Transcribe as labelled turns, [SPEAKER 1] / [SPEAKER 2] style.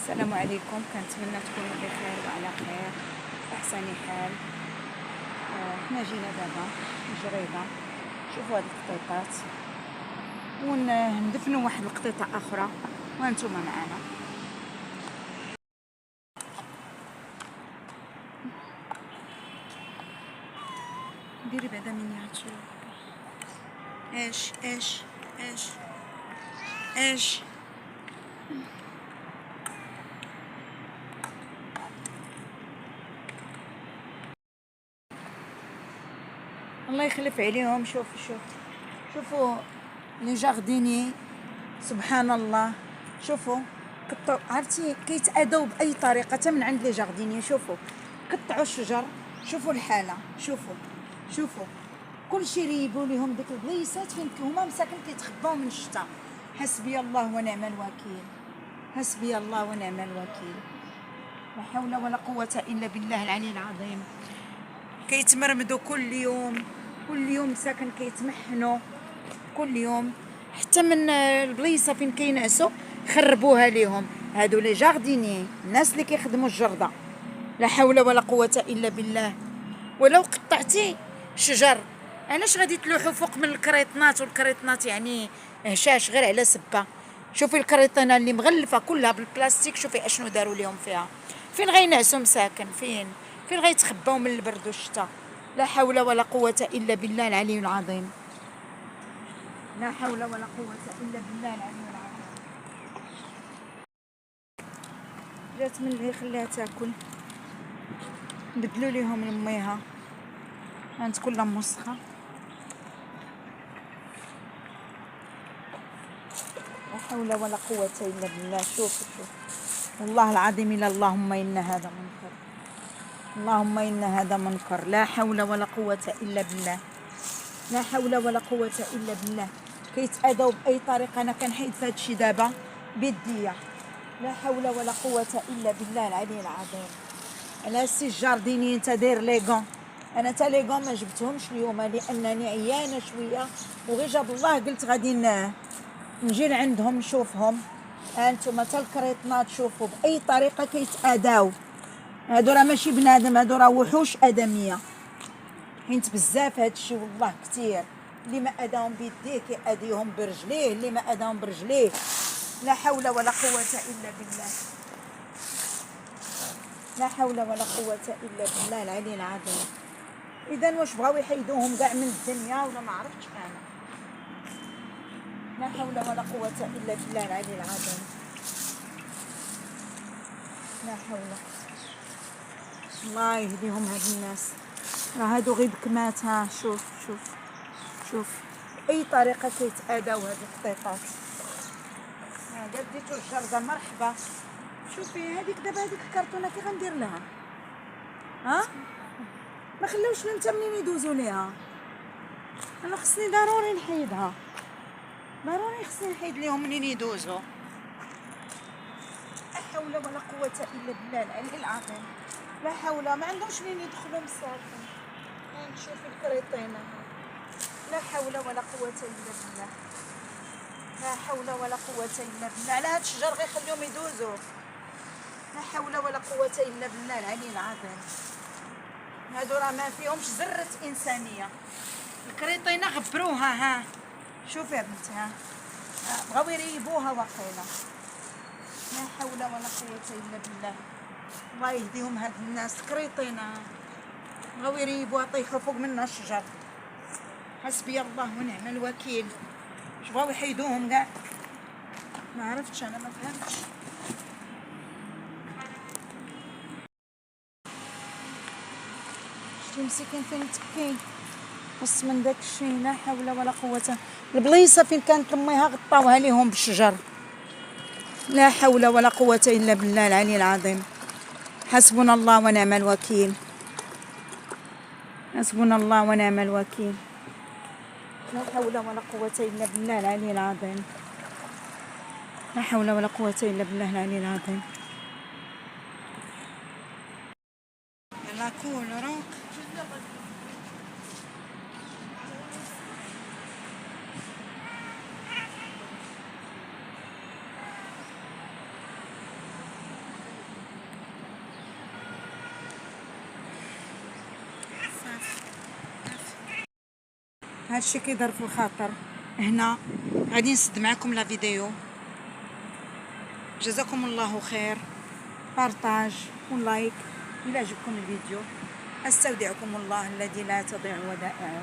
[SPEAKER 1] السلام عليكم. كنتمنى تكونوا بخير وعلى خير احسن حال. حنا جينا دابا جريده شوفوا هاد القطيطات وندفنوا واحد القطيطه اخرى وانتم معنا. ديري بعدا مني هادشي. ايش الله يخلف عليهم. شوفوا لي جارديني سبحان الله. شوفوا عرفتي كيتأذوا باي طريقه حتى من عند لي جارديني. شوفوا قطعوا الشجر، شوفوا الحاله، شوفوا كلشي ريبوا ليهم ديك البليصات فين هما مساكن كيتخباو من الشتا. حسبي الله ونعم الوكيل، حسبي الله ونعم الوكيل. لا حول ولا قوه الا بالله العلي العظيم. كيتمرمدوا كل يوم مساكن كيتمحنوا كل يوم، حتى من البليصه فين كينعسوا خربوها ليهم هادو لي جارديني، الناس اللي كيخدموا الجرده. لا حول ولا قوه الا بالله. ولو قطعتي شجر علاش غادي تلوحوا فوق من الكريطنات؟ والكريطنات يعني هشاش غير على سبه. شوفي الكريطينه اللي مغلفه كلها بالبلاستيك، شوفي اشنو داروا ليهم فيها. فين غينعسوا مساكن؟ فين غيتخباو من البرد والشتاء؟ لا حول ولا قوه الا بالله العلي العظيم. لا حول ولا قوه الا بالله العلي العظيم. جات من اللي خلاها تاكل، بدلوا ليهم لميها هانت كلها موسخه. لا حول ولا قوة إلا بالله. شوف والله العظيم إلا اللهم إن هذا منكر، اللهم إن هذا منكر. لا حول ولا قوة إلا بالله، لا حول ولا قوة إلا بالله. كيتأذوا بأي طريقة. أنا كنحيد في هادشي دابا بيديا. لا حول ولا قوة إلا بالله العلي العظيم. أنا السي الجارديني أنت داير ليغون، أنا تا ليغون ما جبتهمش اليوم لأنني عيانة شوية وغير جاب الله قلت غادي نجي لعندهم نشوفهم. هانتوما تا الكريطنات شوفوا باي طريقه كيتاذاو. هادو راه ماشي بنادم، هادو راه وحوش ادميه. حيت بزاف هادشي والله كثير. اللي ما اذاهم بيديه كيأذيهم برجليه، اللي ما اذاهم برجليه. لا حول ولا قوه الا بالله، لا حول ولا قوه الا بالله العلي العظيم. اذا واش بغاو يحيدوهم كاع من الدنيا ولا ما عرفتش انا. لا حول ولا قوة إلا بالله العلي العظيم. لا حول. الله يهديهم هاد الناس. راه هادو غير بكمات. ها شوف بأي طريقة كيتأذاو هاد القطيطات. كاع ديتو الجردة مرحبا. شوفي هاديك دابا هاديك الكرتونة كي غندير لها؟ ها ما خلاوش لنا حتى منين يدوزو ليها. انا خصني ضروري نحيدها، ضروري خصني نحيد ليهم منين يدوزو. لا حول ولا قوة إلا بالله العلي العظيم. لا حول، ما عندهمش منين يدخلوا مساكن. نشوف الكريطينة. لا حول ولا قوة إلا بالله، لا حول ولا قوة إلا بالله. على هاد الشجر غيخليهم يدوزو. لا حول ولا قوة إلا بالله العلي العظيم. هادو راه ما فيهمش ذرة إنسانية. الكريطينة غبروها. ها شوفي يا بنتي، ها بغاو يريبوها واقيلا. لا حول ولا قوة إلا بالله. الله يهديهم هاد الناس. كريطينة بغاو يريبوها طيحوا فوق منها الشجر. حسبي الله ونعم الوكيل. واش بغاو يحيدوهم كاع؟ ما عرفتش انا، ما فهمتش. شتي مسكين فين تكين قص من داك الشيء. لا حول ولا قوة. البليصة فين كانت لميها غطاوها ليهم بالشجر. لا حول ولا قوة إلا بالله العلي العظيم. حسبنا الله ونعم الوكيل، حسبنا الله ونعم الوكيل. لا حول ولا قوة إلا بالله العلي العظيم. لا حول ولا قوة إلا بالله العلي العظيم. يلا كول روك. هادشي كيضر في الخاطر. هنا غادي نسد معكم لا فيديو. جزاكم الله خير، بارطاج ولايك الى عجبكم الفيديو. استودعكم الله الذي لا تضيع ودائعه.